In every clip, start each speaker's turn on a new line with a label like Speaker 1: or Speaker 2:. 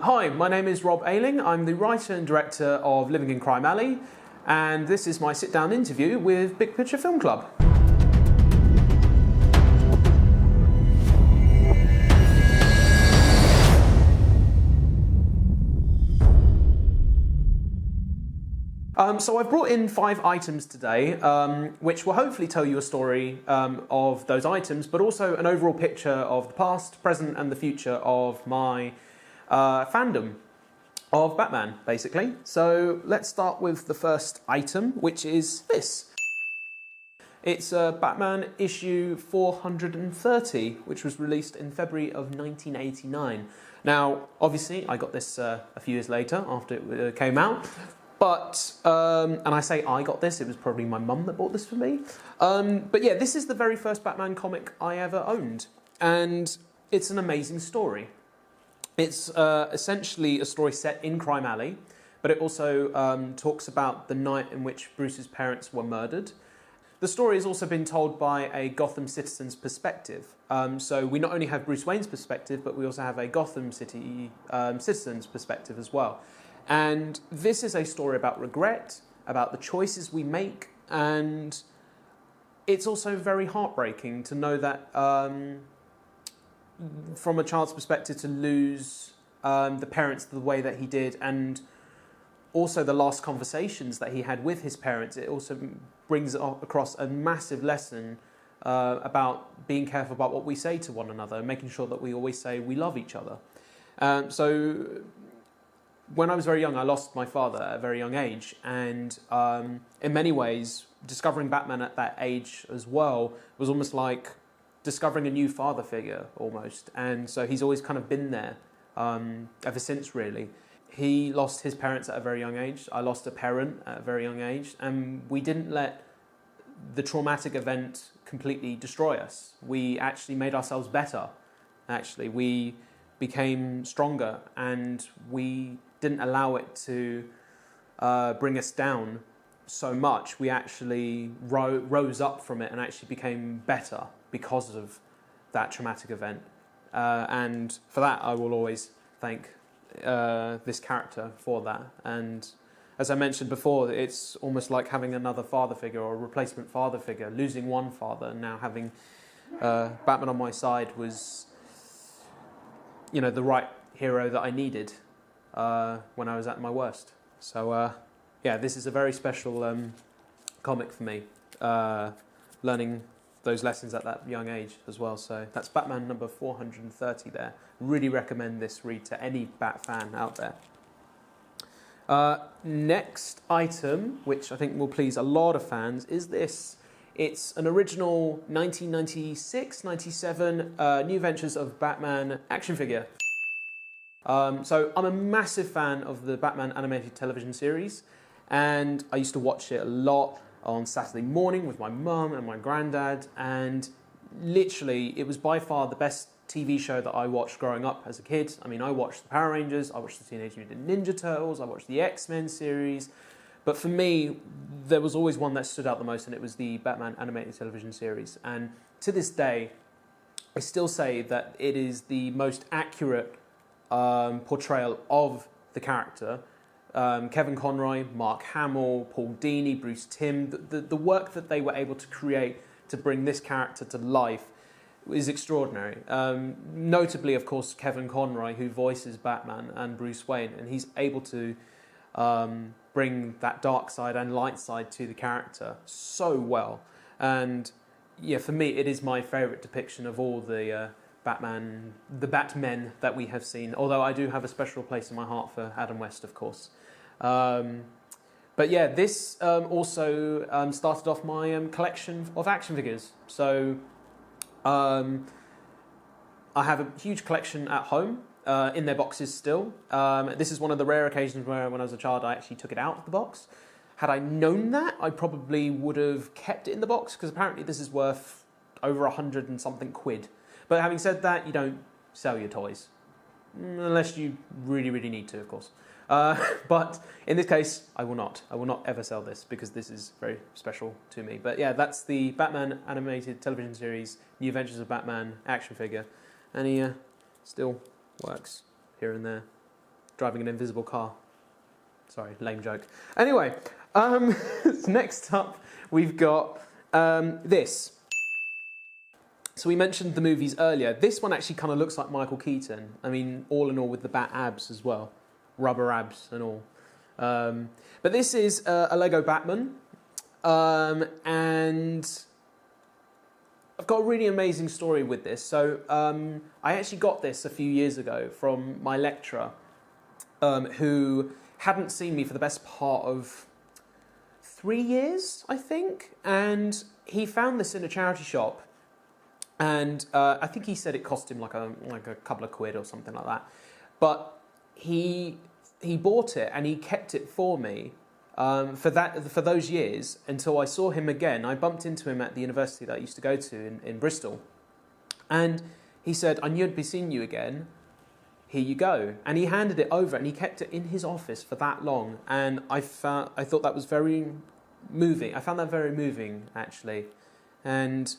Speaker 1: Hi, my name is Rob Ayling. I'm the writer and director of Living in Crime Alley, and this is my sit-down interview with Big Picture Film Club. So I've brought in 5 items today, which will hopefully tell you a story of those items, but also an overall picture of the past, present, and the future of my fandom of Batman, basically. So let's start with the first item, which is this. It's Batman issue 430, which was released in February of 1989. Now, obviously, I got this a few years later after it came out. But, and I say I got this, it was probably my mum that bought this for me. But yeah, this is the very first Batman comic I ever owned. And it's an amazing story. It's essentially a story set in Crime Alley, but it also talks about the night in which Bruce's parents were murdered. The story has also been told by a Gotham citizen's perspective. So we not only have Bruce Wayne's perspective, but we also have a Gotham City citizen's perspective as well. And this is a story about regret, about the choices we make, and it's also very heartbreaking to know that, from a child's perspective, to lose the parents the way that he did, and also the last conversations that he had with his parents. It also brings across a massive lesson about being careful about what we say to one another, making sure that we always say we love each other. So when I was very young, I lost my father at a very young age, and in many ways, discovering Batman at that age as well was almost like discovering a new father figure, almost. And so he's always kind of been there ever since, really. He lost his parents at a very young age. I lost a parent at a very young age, and we didn't let the traumatic event completely destroy us. We actually made ourselves better, actually. We became stronger, and we didn't allow it to bring us down so much. We actually rose up from it and actually became better because of that traumatic event. And for that, I will always thank this character for that. And as I mentioned before, it's almost like having another father figure or a replacement father figure. Losing one father and now having Batman on my side was, you know, the right hero that I needed when I was at my worst. So yeah, this is a very special comic for me, learning those lessons at that young age as well. So that's Batman number 430 there. Really recommend this read to any Bat fan out there. Next item, which I think will please a lot of fans, is this. It's an original 1996-97 New Adventures of Batman action figure. So I'm a massive fan of the Batman animated television series, and I used to watch it a lot on Saturday morning with my mum and my granddad, and literally it was by far the best TV show that I watched growing up as a kid. I mean, I watched the Power Rangers, I watched the Teenage Mutant Ninja Turtles, I watched the X-Men series, but for me there was always one that stood out the most, and it was the Batman animated television series. And to this day I still say that it is the most accurate portrayal of the character. Kevin Conroy, Mark Hamill, Paul Dini, Bruce Timm, the work that they were able to create to bring this character to life is extraordinary. Notably, of course, Kevin Conroy, who voices Batman and Bruce Wayne, and he's able to bring that dark side and light side to the character so well. And yeah, for me, it is my favourite depiction of all the Batmen that we have seen, although I do have a special place in my heart for Adam West, of course. But yeah, this also started off my collection of action figures. So I have a huge collection at home in their boxes still. This is one of the rare occasions where when I was a child I actually took it out of the box. Had I known that, I probably would have kept it in the box, because apparently this is worth over 100 and something quid. But having said that, you don't sell your toys. Unless you really, really need to, of course. But in this case, I will not. I will not ever sell this, because this is very special to me. But yeah, that's the Batman animated television series, New Adventures of Batman action figure. And he still works here and there. driving an invisible car. Sorry, lame joke. Anyway, next up we've got this. So we mentioned the movies earlier. This one actually kind of looks like Michael Keaton. I mean, all in all, with the bat abs as well. Rubber abs and all. But this is a Lego Batman. And I've got a really amazing story with this. So I actually got this a few years ago from my lecturer, who hadn't seen me for the best part of 3 years, I think. And he found this in a charity shop. And I think he said it cost him like a couple of quid or something like that. But he bought it and he kept it for me for those years until I saw him again. I bumped into him at the university that I used to go to in Bristol. And he said, "I knew I'd be seeing you again. Here you go." And he handed it over and he kept it in his office for that long. And I thought that was very moving. I found that very moving, actually. And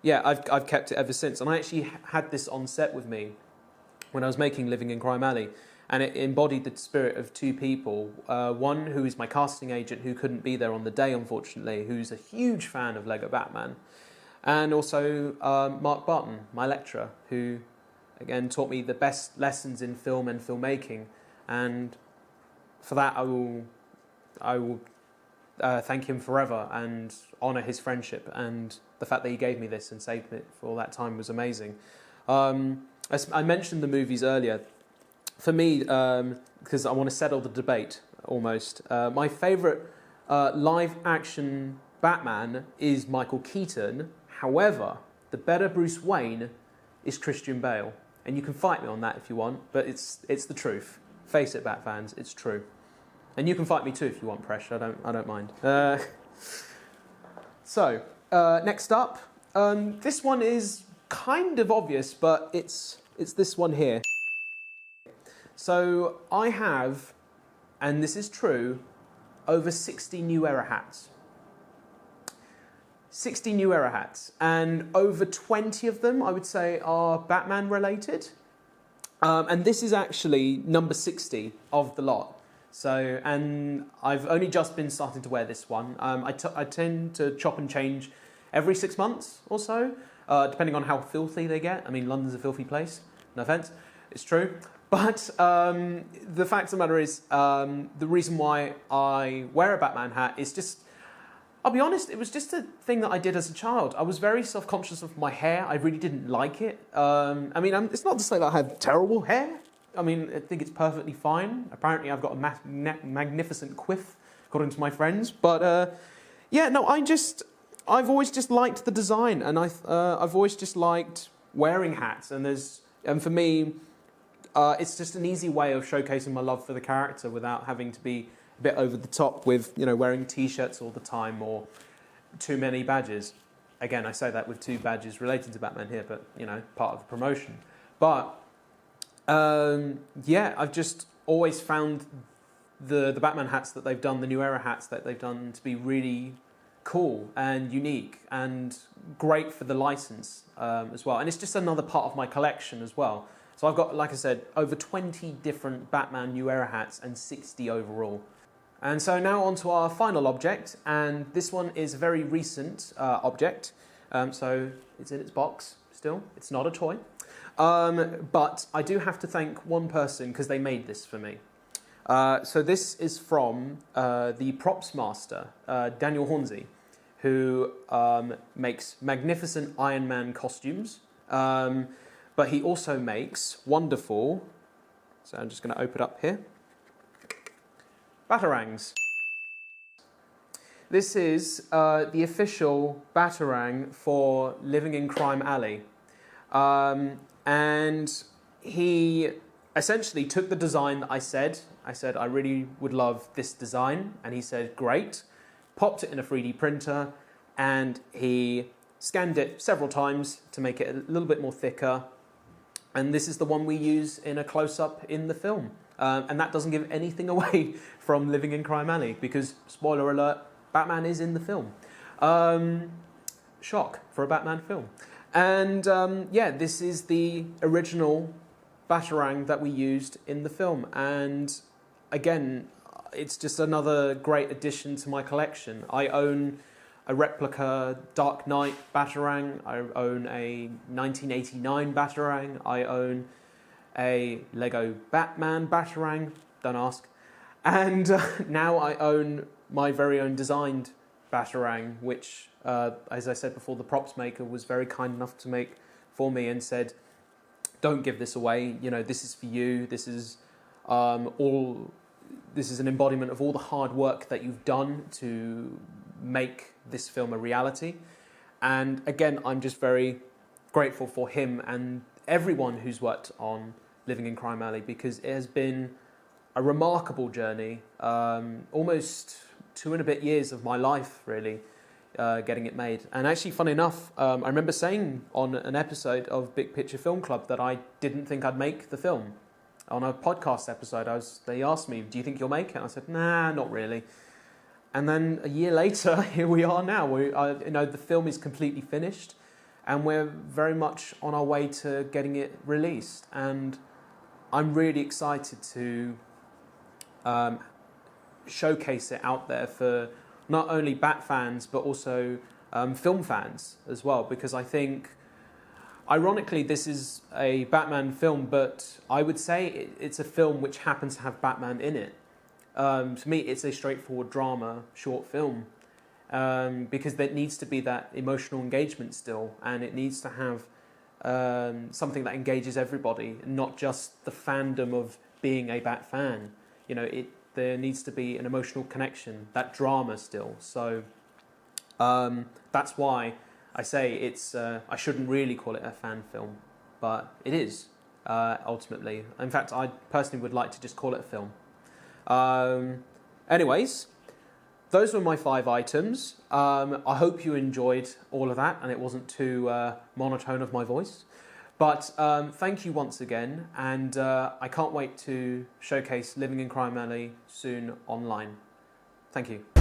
Speaker 1: yeah, I've kept it ever since. And I actually had this on set with me when I was making Living in Crime Alley. And it embodied the spirit of two people. One who is my casting agent, who couldn't be there on the day, unfortunately, who's a huge fan of Lego Batman. And also Mark Barton, my lecturer, who, again, taught me the best lessons in film and filmmaking. And for that, I will thank him forever and honour his friendship. And the fact that he gave me this and saved it for all that time was amazing. As I mentioned the movies earlier. For me, because I want to settle the debate almost, my favourite live-action Batman is Michael Keaton. However, the better Bruce Wayne is Christian Bale. And you can fight me on that if you want, but it's the truth. Face it, Bat fans, it's true. And you can fight me too if you want, Presh. I don't mind. So, next up, this one is kind of obvious, but it's this one here. So I have, and this is true, over 60 New Era hats. 60 New Era hats, and over 20 of them, I would say, are Batman related. And this is actually number 60 of the lot. So, and I've only just been starting to wear this one. I tend to chop and change every 6 months or so, depending on how filthy they get. I mean, London's a filthy place, no offence, it's true. But the fact of the matter is, the reason why I wear a Batman hat is just, I'll be honest, it was just a thing that I did as a child. I was very self-conscious of my hair. I really didn't like it. I mean, it's not to say that I have terrible hair. I mean, I think it's perfectly fine. Apparently, I've got a magnificent quiff, according to my friends. But yeah, no, I've always just liked the design, and I've always just liked wearing hats. And for me, it's just an easy way of showcasing my love for the character without having to be a bit over the top with, wearing T-shirts all the time or too many badges. Again, I say that with 2 badges related to Batman here, but, part of the promotion. But, yeah, I've just always found the Batman hats that they've done, the New Era hats that they've done, to be really cool and unique and great for the license as well. And it's just another part of my collection as well. So I've got, like I said, over 20 different Batman New Era hats and 60 overall. And so now on to our final object, and this one is a very recent object. So it's in its box still, it's not a toy. But I do have to thank one person because they made this for me. So this is from the props master, Daniel Hornsey, who makes magnificent Iron Man costumes. But he also makes wonderful, so I'm just going to open it up here, Batarangs. This is the official Batarang for Living in Crime Alley. And he essentially took the design that I said I really would love this design, and he said, great, popped it in a 3D printer, and he scanned it several times to make it a little bit more thicker. And this is the one we use in a close-up in the film. And that doesn't give anything away from Living in Crime Alley, because, spoiler alert, Batman is in the film. Shock for a Batman film. And yeah, this is the original Batarang that we used in the film. And again, it's just another great addition to my collection. I own a replica Dark Knight Batarang. I own a 1989 Batarang. I own a Lego Batman Batarang. Don't ask. And now I own my very own designed Batarang, which, as I said before, the props maker was very kind enough to make for me and said, don't give this away. You know, this is for you. This is This is an embodiment of all the hard work that you've done to make this film a reality. And again, I'm just very grateful for him and everyone who's worked on Living in Crime Alley, because it has been a remarkable journey, almost 2 and a bit years of my life, really, getting it made. And actually, funny enough, I remember saying on an episode of Big Picture Film Club that I didn't think I'd make the film. On a podcast episode, they asked me, do you think you'll make it? And I said, nah, not really. And then a year later, here we are now. The film is completely finished, and we're very much on our way to getting it released. And I'm really excited to showcase it out there for not only Bat fans, but also film fans as well, because I think, ironically, this is a Batman film, but I would say it's a film which happens to have Batman in it. To me, it's a straightforward drama short film, because there needs to be that emotional engagement still, and it needs to have something that engages everybody, not just the fandom of being a Bat fan. You know, there needs to be an emotional connection, that drama still. So that's why I say it's. I shouldn't really call it a fan film, but it is ultimately. In fact, I personally would like to just call it a film. Anyways, those were my 5 items. I hope you enjoyed all of that and it wasn't too monotone of my voice. But thank you once again, and I can't wait to showcase Living in Crime Alley soon online. Thank you.